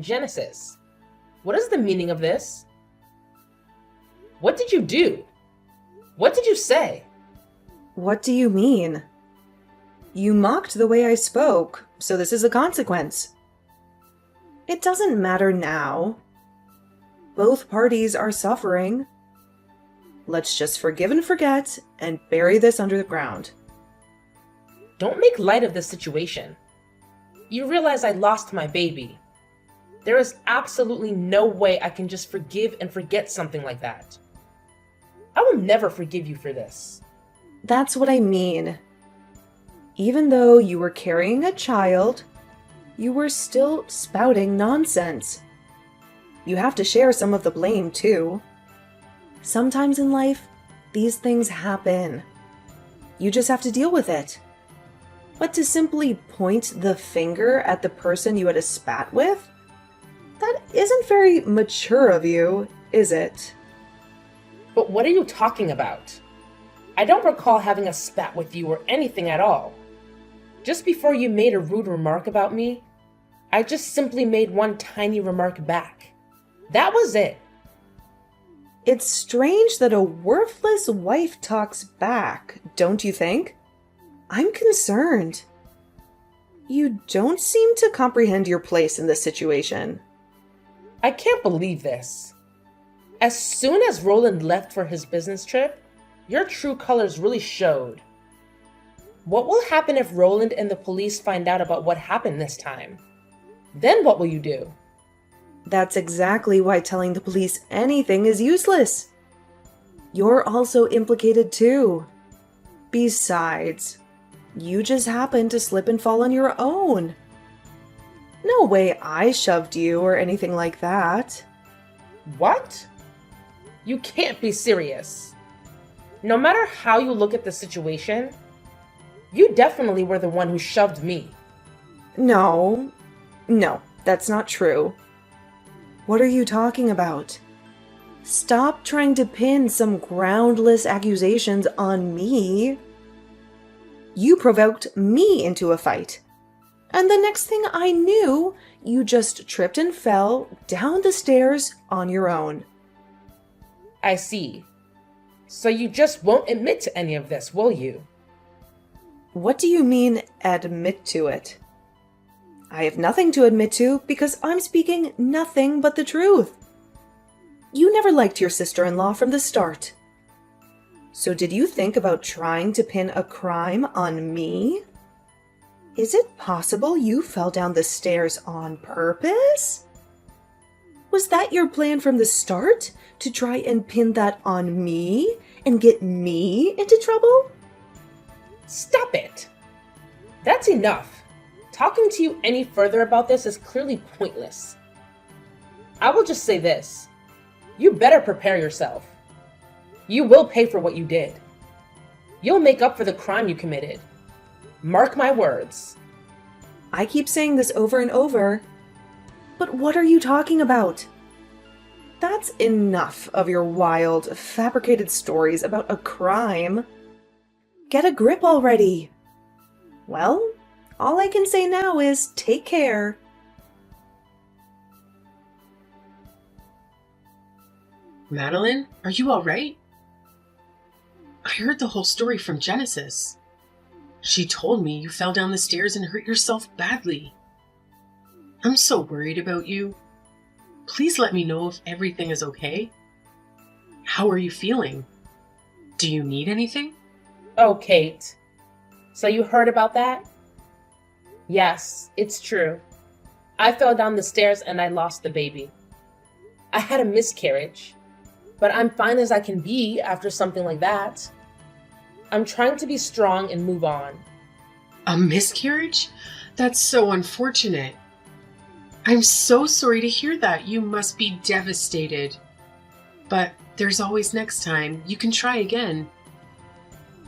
Genesis, what is the meaning of this? What did you do? What did you say? What do you mean? You mocked the way I spoke, so this is a consequence. It doesn't matter now. Both parties are suffering. Let's just forgive and forget and bury this under the ground. Don't make light of this situation. You realize I lost my baby. There is absolutely no way I can just forgive and forget something like that. I will never forgive you for this. That's what I mean. Even though you were carrying a child, you were still spouting nonsense. You have to share some of the blame, too. Sometimes in life, these things happen. You just have to deal with it. But to simply point the finger at the person you had a spat with? That isn't very mature of you, is it? But what are you talking about? I don't recall having a spat with you or anything at all. Just before you made a rude remark about me, I just simply made one tiny remark back. That was it. It's strange that a worthless wife talks back, don't you think? I'm concerned. You don't seem to comprehend your place in this situation. I can't believe this. As soon as Roland left for his business trip, your true colors really showed. What will happen if Roland and the police find out about what happened this time? Then what will you do? That's exactly why telling the police anything is useless. You're also implicated too. Besides, you just happened to slip and fall on your own. No way I shoved you or anything like that. What? You can't be serious. No matter how you look at the situation, you definitely were the one who shoved me. No, that's not true. What are you talking about? Stop trying to pin some groundless accusations on me. You provoked me into a fight. And the next thing I knew, you just tripped and fell down the stairs on your own. I see. So you just won't admit to any of this, will you? What do you mean, admit to it? I have nothing to admit to because I'm speaking nothing but the truth. You never liked your sister-in-law from the start. So did you think about trying to pin a crime on me? Is it possible you fell down the stairs on purpose? Was that your plan from the start, to try and pin that on me and get me into trouble? Stop it! That's enough. Talking to you any further about this is clearly pointless. I will just say this. You better prepare yourself. You will pay for what you did. You'll make up for the crime you committed. Mark my words. I keep saying this over and over. But what are you talking about? That's enough of your wild, fabricated stories about a crime. Get a grip already. Well, all I can say now is take care. Madeline, are you all right? I heard the whole story from Genesis. She told me you fell down the stairs and hurt yourself badly. I'm so worried about you. Please let me know if everything is okay. How are you feeling? Do you need anything? Oh, Kate. So you heard about that? Yes, it's true. I fell down the stairs and I lost the baby. I had a miscarriage, but I'm fine as I can be after something like that. I'm trying to be strong and move on. A miscarriage? That's so unfortunate. I'm so sorry to hear that. You must be devastated. But there's always next time. You can try again.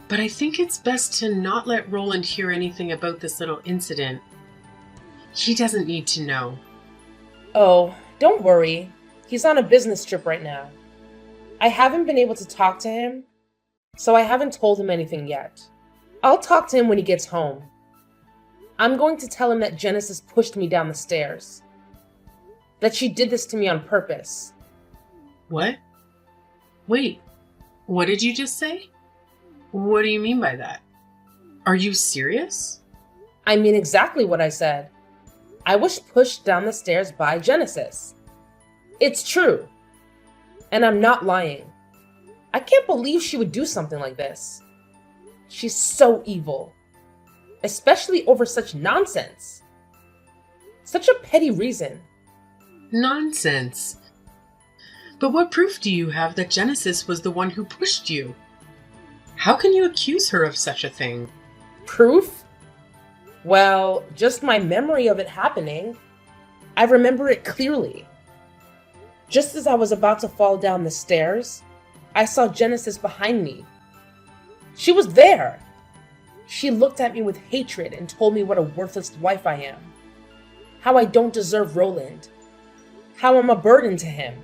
But I think it's best to not let Roland hear anything about this little incident. He doesn't need to know. Oh, don't worry. He's on a business trip right now. I haven't been able to talk to him, so I haven't told him anything yet. I'll talk to him when he gets home. I'm going to tell him that Genesis pushed me down the stairs. that she did this to me on purpose. What? Wait, what did you just say? What do you mean by that? Are you serious? I mean exactly what I said. I was pushed down the stairs by Genesis. It's true. And I'm not lying. I can't believe she would do something like this. She's so evil. Especially over such nonsense. Such a petty reason. Nonsense. But what proof do you have that Genesis was the one who pushed you? How can you accuse her of such a thing? Proof? Well, just my memory of it happening. I remember it clearly. Just as I was about to fall down the stairs, I saw Genesis behind me. She was there. She looked at me with hatred and told me what a worthless wife I am. How I don't deserve Roland. How I'm a burden to him.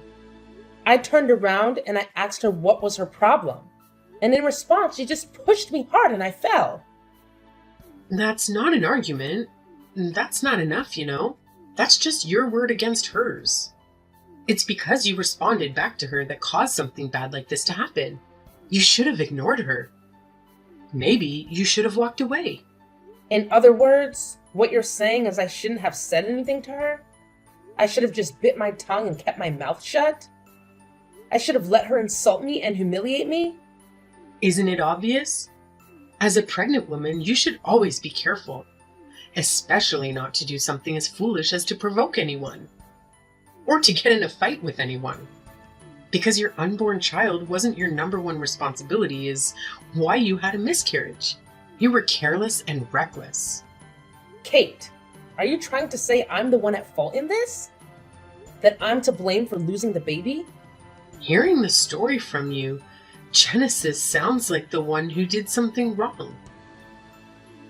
I turned around and I asked her what was her problem. And in response, she just pushed me hard and I fell. That's not an argument. That's not enough, you know. That's just your word against hers. It's because you responded back to her that caused something bad like this to happen. You should have ignored her. Maybe you should have walked away. In other words, what you're saying is I shouldn't have said anything to her? I should have just bit my tongue and kept my mouth shut? I should have let her insult me and humiliate me? Isn't it obvious? As a pregnant woman, you should always be careful, especially not to do something as foolish as to provoke anyone, or to get in a fight with anyone. Because your unborn child wasn't your number one responsibility is why you had a miscarriage. You were careless and reckless. Kate, are you trying to say I'm the one at fault in this? That I'm to blame for losing the baby? Hearing the story from you, Genesis sounds like the one who did something wrong.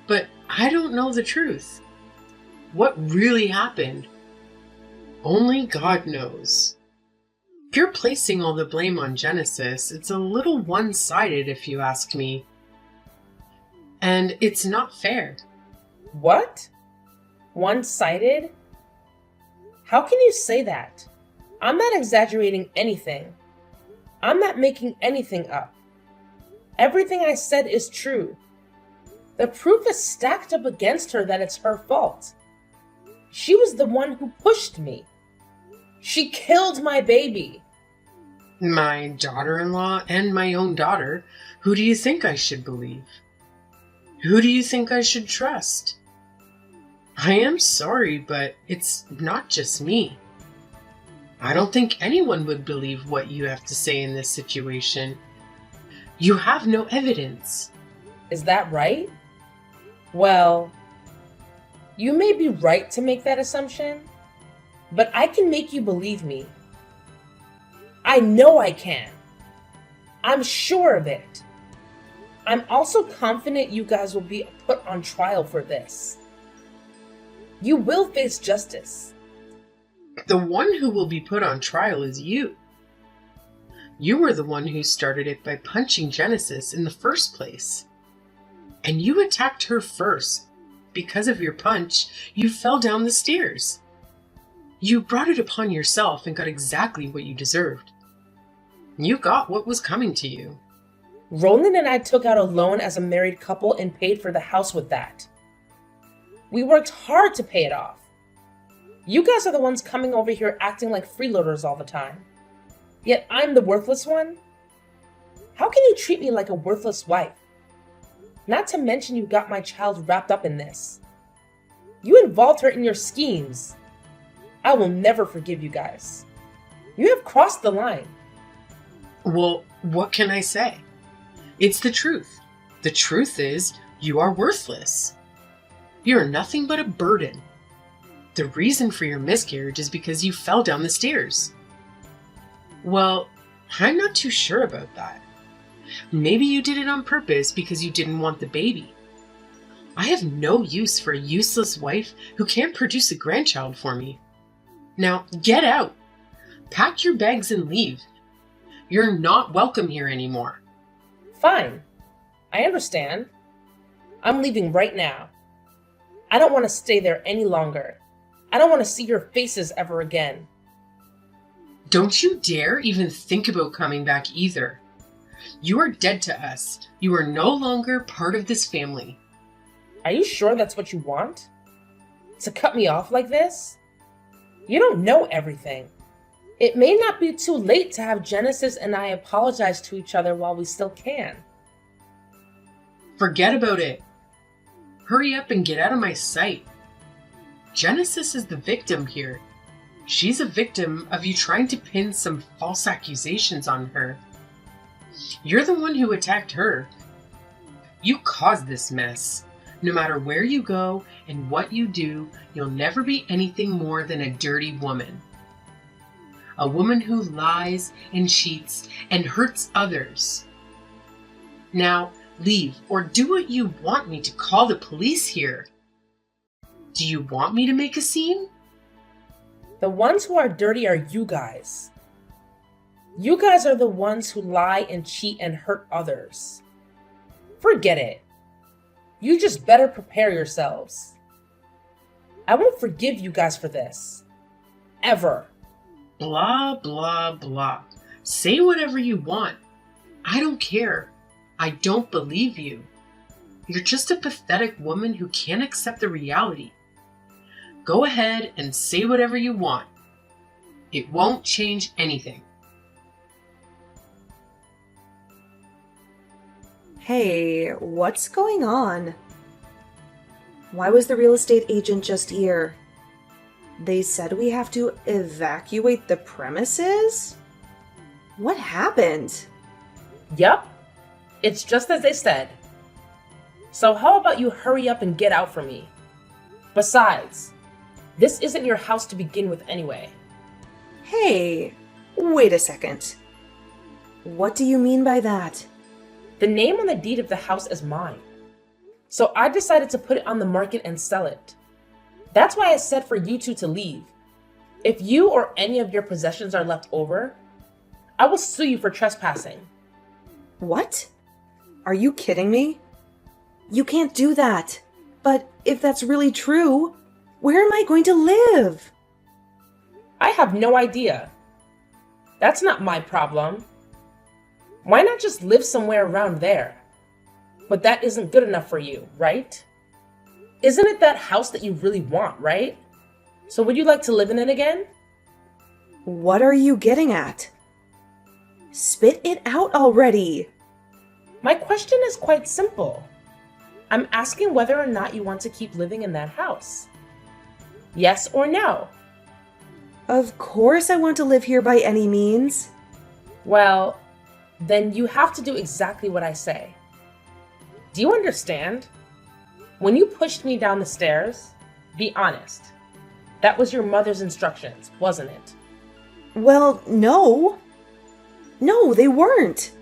But I don't know the truth. What really happened? Only God knows. If you're placing all the blame on Genesis, it's a little one-sided if you ask me. And it's not fair. What? One-sided? How can you say that? I'm not exaggerating anything. I'm not making anything up. Everything I said is true. The proof is stacked up against her that it's her fault. She was the one who pushed me. She killed my baby. My daughter-in-law and my own daughter, who do you think I should believe? Who do you think I should trust? I am sorry, but it's not just me. I don't think anyone would believe what you have to say in this situation. You have no evidence. Is that right? Well, you may be right to make that assumption, but I can make you believe me. I know I can. I'm sure of it. I'm also confident you guys will be put on trial for this. You will face justice. The one who will be put on trial is you. You were the one who started it by punching Genesis in the first place. And you attacked her first. Because of your punch, you fell down the stairs. You brought it upon yourself and got exactly what you deserved. You got what was coming to you. Roland and I took out a loan as a married couple and paid for the house with that. We worked hard to pay it off. You guys are the ones coming over here acting like freeloaders all the time. Yet I'm the worthless one? How can you treat me like a worthless wife? Not to mention you got my child wrapped up in this. You involved her in your schemes. I will never forgive you guys. You have crossed the line. Well, what can I say? It's the truth. The truth is, you are worthless. You're nothing but a burden. The reason for your miscarriage is because you fell down the stairs. Well, I'm not too sure about that. Maybe you did it on purpose because you didn't want the baby. I have no use for a useless wife who can't produce a grandchild for me. Now, get out. Pack your bags and leave. You're not welcome here anymore. Fine. I understand. I'm leaving right now. I don't want to stay there any longer. I don't want to see your faces ever again. Don't you dare even think about coming back either. You are dead to us. You are no longer part of this family. Are you sure that's what you want? To cut me off like this? You don't know everything. It may not be too late to have Genesis and I apologize to each other while we still can. Forget about it. Hurry up and get out of my sight. Genesis is the victim here. She's a victim of you trying to pin some false accusations on her. You're the one who attacked her. You caused this mess. No matter where you go and what you do, you'll never be anything more than a dirty woman. A woman who lies and cheats and hurts others. Now, leave or do what you want me to call the police here. Do you want me to make a scene? The ones who are dirty are you guys. You guys are the ones who lie and cheat and hurt others. Forget it. You just better prepare yourselves. I won't forgive you guys for this. Ever. Blah, blah, blah. Say whatever you want. I don't care. I don't believe you. You're just a pathetic woman who can't accept the reality. Go ahead and say whatever you want. It won't change anything. Hey, what's going on? Why was the real estate agent just here? They said we have to evacuate the premises? What happened? Yup. It's just as they said. So how about you hurry up and get out for me? Besides, this isn't your house to begin with anyway. Hey, wait a second. What do you mean by that? The name on the deed of the house is mine. So I decided to put it on the market and sell it. That's why I said for you two to leave. If you or any of your possessions are left over, I will sue you for trespassing. What? Are you kidding me? You can't do that. But if that's really true, where am I going to live? I have no idea. That's not my problem. Why not just live somewhere around there? But that isn't good enough for you, right? Isn't it that house that you really want, right? So would you like to live in it again? What are you getting at? Spit it out already. My question is quite simple. I'm asking whether or not you want to keep living in that house. Yes or no? Of course I want to live here by any means. Well, then you have to do exactly what I say. Do you understand? When you pushed me down the stairs, be honest. That was your mother's instructions, wasn't it? Well, no. No, they weren't.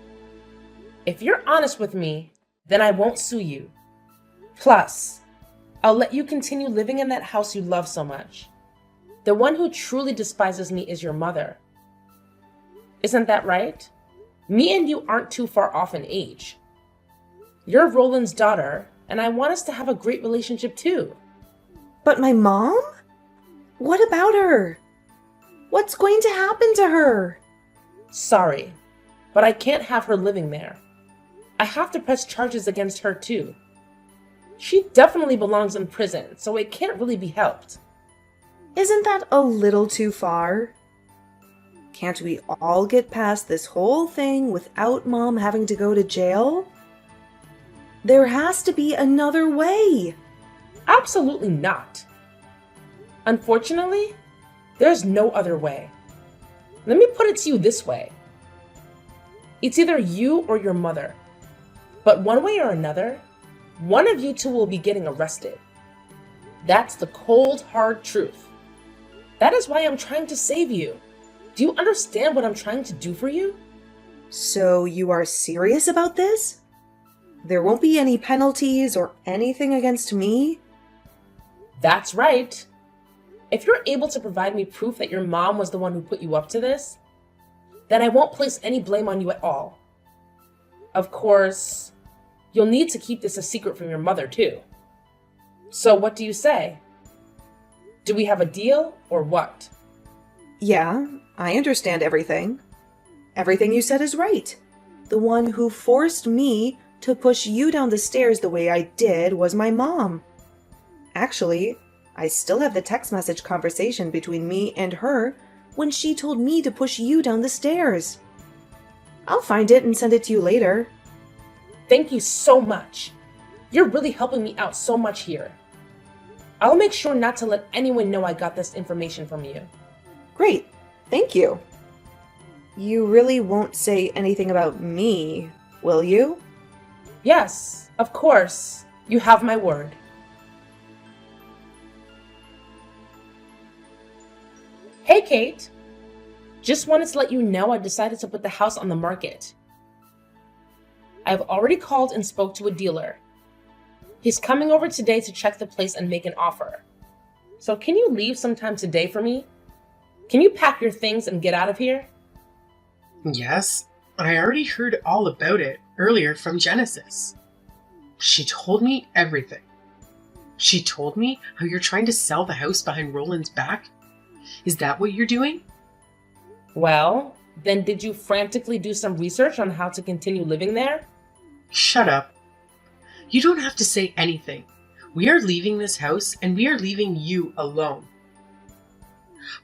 If you're honest with me, then I won't sue you. Plus, I'll let you continue living in that house you love so much. The one who truly despises me is your mother. Isn't that right? Me and you aren't too far off in age. You're Roland's daughter, and I want us to have a great relationship too. But my mom? What about her? What's going to happen to her? Sorry, but I can't have her living there. I have to press charges against her too. She definitely belongs in prison, so it can't really be helped. Isn't that a little too far? Can't we all get past this whole thing without Mom having to go to jail? There has to be another way. Absolutely not. Unfortunately, there's no other way. Let me put it to you this way. It's either you or your mother. But one way or another, one of you two will be getting arrested. That's the cold, hard truth. That is why I'm trying to save you. Do you understand what I'm trying to do for you? So you are serious about this? There won't be any penalties or anything against me? That's right. If you're able to provide me proof that your mom was the one who put you up to this, then I won't place any blame on you at all. Of course, you'll need to keep this a secret from your mother too. So what do you say? Do we have a deal or what? Yeah, I understand everything. Everything you said is right. The one who forced me to push you down the stairs the way I did was my mom. Actually, I still have the text message conversation between me and her when she told me to push you down the stairs. I'll find it and send it to you later. Thank you so much. You're really helping me out so much here. I'll make sure not to let anyone know I got this information from you. Great, thank you. You really won't say anything about me, will you? Yes, of course. You have my word. Hey, Kate. Just wanted to let you know I decided to put the house on the market. I've already called and spoke to a dealer. He's coming over today to check the place and make an offer. So can you leave sometime today for me? Can you pack your things and get out of here? Yes, I already heard all about it earlier from Genesis. She told me everything. She told me how you're trying to sell the house behind Roland's back. Is that what you're doing? Well, then did you frantically do some research on how to continue living there? Shut up. You don't have to say anything. We are leaving this house and we are leaving you alone.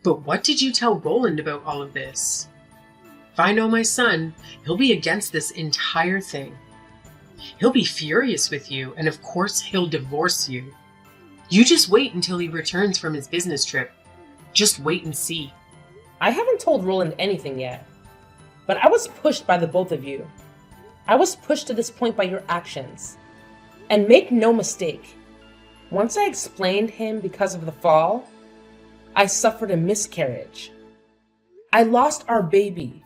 But what did you tell Roland about all of this? If I know my son, he'll be against this entire thing. He'll be furious with you, and of course he'll divorce you. You just wait until he returns from his business trip. Just wait and see. I haven't told Roland anything yet, but I was pushed by the both of you. I was pushed to this point by your actions. And make no mistake, once I explained him because of the fall, I suffered a miscarriage. I lost our baby.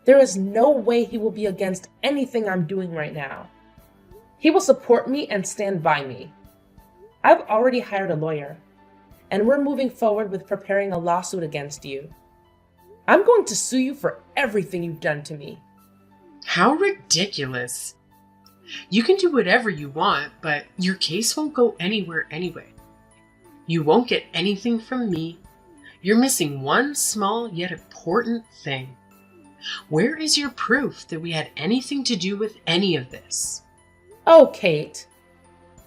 There is no way he will be against anything I'm doing right now. He will support me and stand by me. I've already hired a lawyer, and we're moving forward with preparing a lawsuit against you. I'm going to sue you for everything you've done to me. How ridiculous. You can do whatever you want, but your case won't go anywhere anyway. You won't get anything from me. You're missing one small yet important thing. Where is your proof that we had anything to do with any of this? Oh, Kate.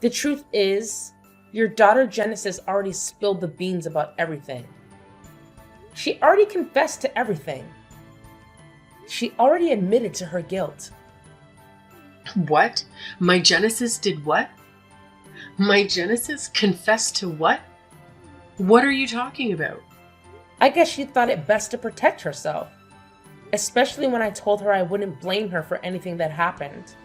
The truth is, your daughter Genesis already spilled the beans about everything. She already confessed to everything. She already admitted to her guilt. What? My Genesis did what? My Genesis confessed to what? What are you talking about? I guess she thought it best to protect herself, especially when I told her I wouldn't blame her for anything that happened.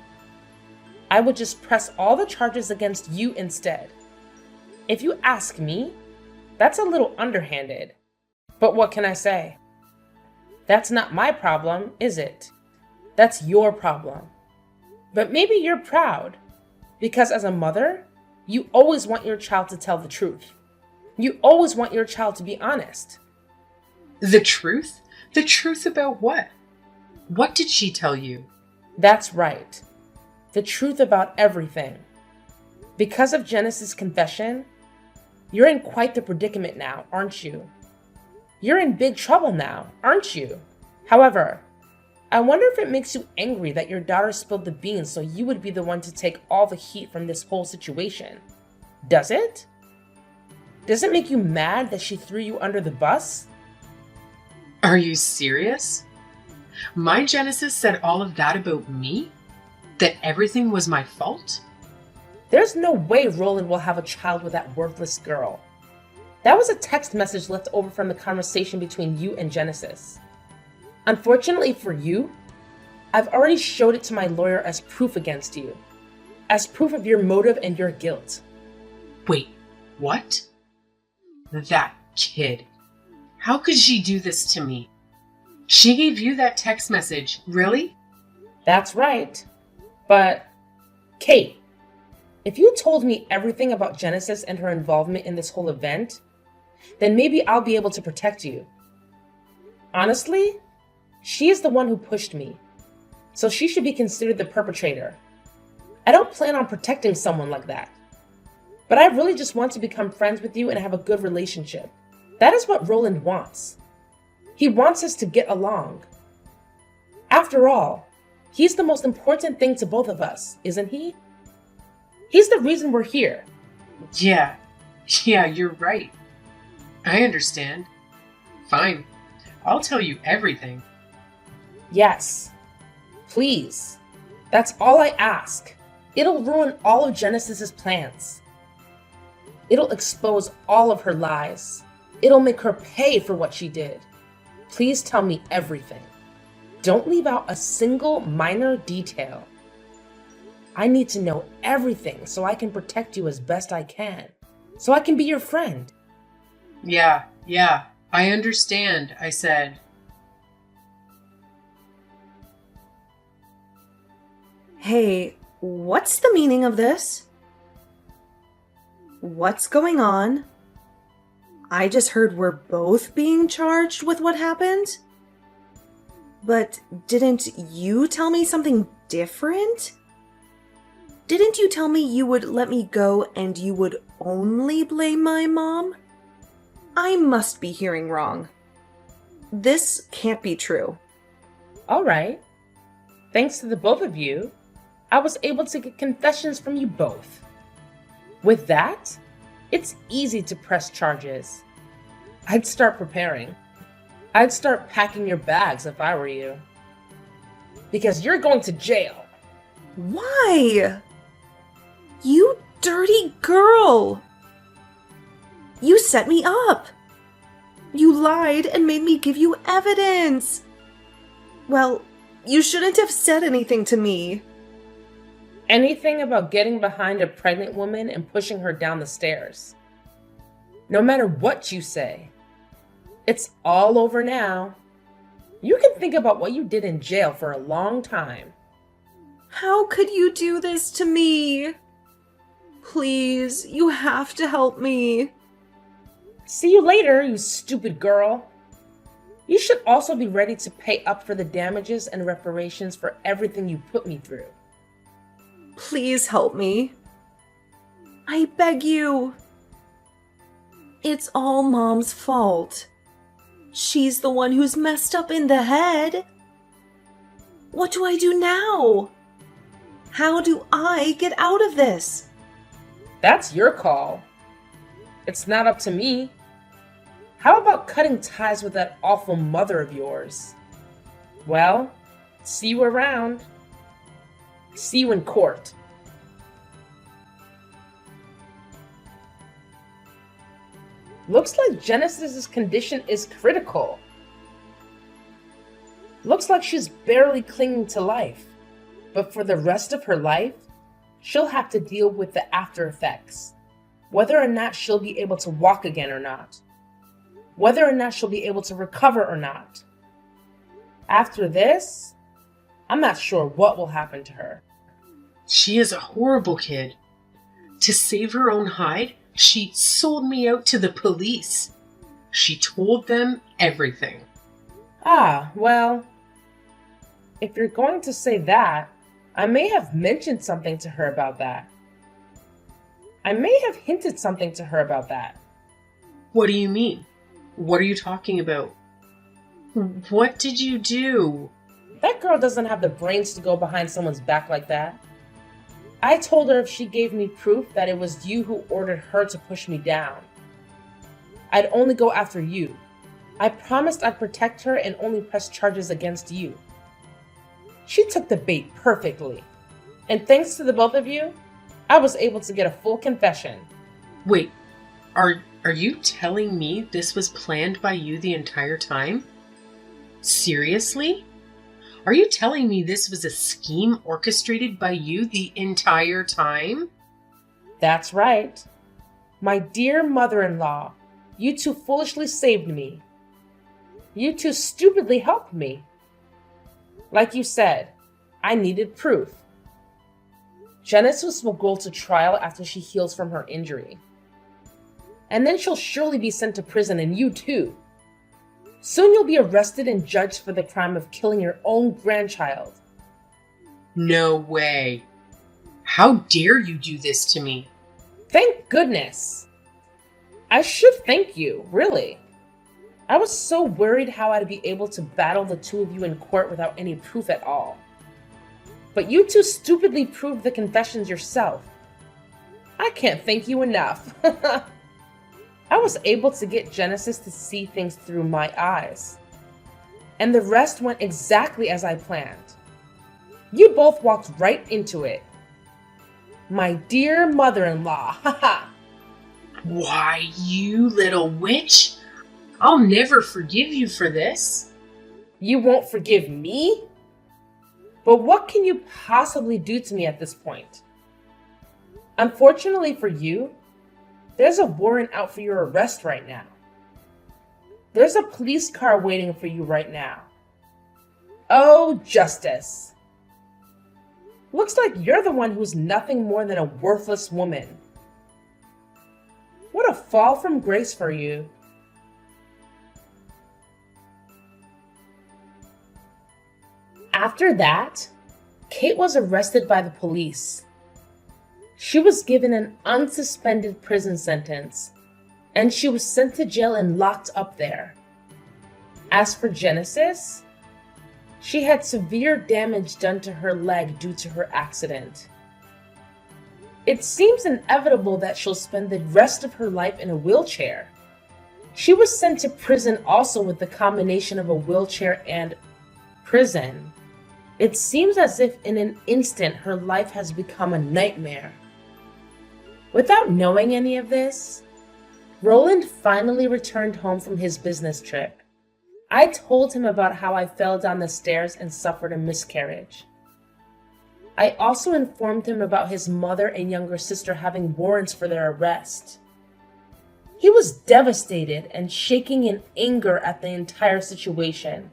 I would just press all the charges against you instead. If you ask me, that's a little underhanded. But what can I say? That's not my problem, is it? That's your problem. But maybe you're proud, because as a mother, you always want your child to tell the truth. You always want your child to be honest. The truth? The truth about what? What did she tell you? That's right. The truth about everything. Because of Genesis' confession, you're in quite the predicament now, aren't you? You're in big trouble now, aren't you? However, I wonder if it makes you angry that your daughter spilled the beans so you would be the one to take all the heat from this whole situation. Does it? Does it make you mad that she threw you under the bus? Are you serious? My Genesis said all of that about me? That everything was my fault? There's no way Roland will have a child with that worthless girl. That was a text message left over from the conversation between you and Genesis. Unfortunately for you, I've already showed it to my lawyer as proof against you, as proof of your motive and your guilt. Wait, what? That kid. How could she do this to me? She gave you that text message, really? That's right. But, Kate, if you told me everything about Genesis and her involvement in this whole event, then maybe I'll be able to protect you. Honestly, she is the one who pushed me, so she should be considered the perpetrator. I don't plan on protecting someone like that. But I really just want to become friends with you and have a good relationship. That is what Roland wants. He wants us to get along. After all, he's the most important thing to both of us, isn't he? He's the reason we're here. Yeah, you're right. I understand. Fine. I'll tell you everything. Yes. Please. That's all I ask. It'll ruin all of Genesis's plans. It'll expose all of her lies. It'll make her pay for what she did. Please tell me everything. Don't leave out a single minor detail. I need to know everything so I can protect you as best I can. So I can be your friend. Yeah, I understand, I said. Hey, what's the meaning of this? What's going on? I just heard we're both being charged with what happened? But didn't you tell me something different? Didn't you tell me you would let me go and you would only blame my mom? I must be hearing wrong. This can't be true. All right. Thanks to the both of you, I was able to get confessions from you both. With that, it's easy to press charges. I'd start preparing. I'd start packing your bags if I were you. Because you're going to jail. Why? You dirty girl! You set me up! You lied and made me give you evidence! Well, you shouldn't have said anything to me. Anything about getting behind a pregnant woman and pushing her down the stairs. No matter what you say, it's all over now. You can think about what you did in jail for a long time. How could you do this to me? Please, you have to help me. See you later, you stupid girl. You should also be ready to pay up for the damages and reparations for everything you put me through. Please help me. I beg you. It's all Mom's fault. She's the one who's messed up in the head. What do I do now? How do I get out of this? That's your call. It's not up to me. How about cutting ties with that awful mother of yours? Well, see you around. See you in court. Looks like Genesis's condition is critical. Looks like she's barely clinging to life. But for the rest of her life, she'll have to deal with the after effects. Whether or not she'll be able to walk again or not. Whether or not she'll be able to recover or not. After this, I'm not sure what will happen to her. She is a horrible kid. To save her own hide, she sold me out to the police. She told them everything. Ah, well, if you're going to say that, I may have mentioned something to her about that. I may have hinted something to her about that. What do you mean? What are you talking about? What did you do? That girl doesn't have the brains to go behind someone's back like that. I told her if she gave me proof that it was you who ordered her to push me down, I'd only go after you. I promised I'd protect her and only press charges against you. She took the bait perfectly. And thanks to the both of you, I was able to get a full confession. Wait, are you telling me this was planned by you the entire time? Seriously? Are you telling me this was a scheme orchestrated by you the entire time? That's right. My dear mother-in-law, you two foolishly saved me. You two stupidly helped me. Like you said, I needed proof. Genesis will go to trial after she heals from her injury. And then she'll surely be sent to prison, and you too. Soon you'll be arrested and judged for the crime of killing your own grandchild. No way. How dare you do this to me? Thank goodness. I should thank you, really. I was so worried how I'd be able to battle the two of you in court without any proof at all. But you two stupidly proved the confessions yourself. I can't thank you enough. I was able to get Genesis to see things through my eyes. And the rest went exactly as I planned. You both walked right into it. My dear mother-in-law, haha. Why, you little witch! I'll never forgive you for this. You won't forgive me? But what can you possibly do to me at this point? Unfortunately for you, there's a warrant out for your arrest right now. There's a police car waiting for you right now. Oh, justice. Looks like you're the one who's nothing more than a worthless woman. What a fall from grace for you. After that, Kate was arrested by the police. She was given an unsuspended prison sentence, and she was sent to jail and locked up there. As for Genesis, she had severe damage done to her leg due to her accident. It seems inevitable that she'll spend the rest of her life in a wheelchair. She was sent to prison also with the combination of a wheelchair and prison. It seems as if in an instant her life has become a nightmare. Without knowing any of this, Roland finally returned home from his business trip. I told him about how I fell down the stairs and suffered a miscarriage. I also informed him about his mother and younger sister having warrants for their arrest. He was devastated and shaking in anger at the entire situation,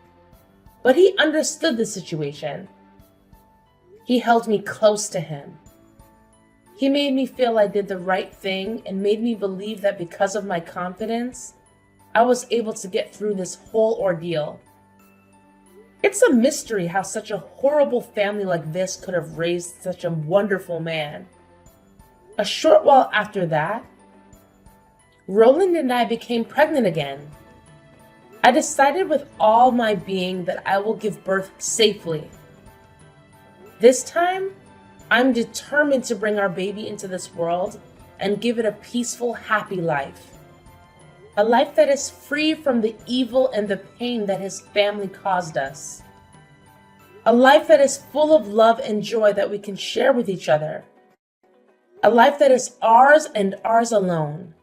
but he understood the situation. He held me close to him. He made me feel I did the right thing and made me believe that because of my confidence, I was able to get through this whole ordeal. It's a mystery how such a horrible family like this could have raised such a wonderful man. A short while after that, Roland and I became pregnant again. I decided with all my being that I will give birth safely. This time, I'm determined to bring our baby into this world and give it a peaceful, happy life. A life that is free from the evil and the pain that his family caused us. A life that is full of love and joy that we can share with each other. A life that is ours and ours alone.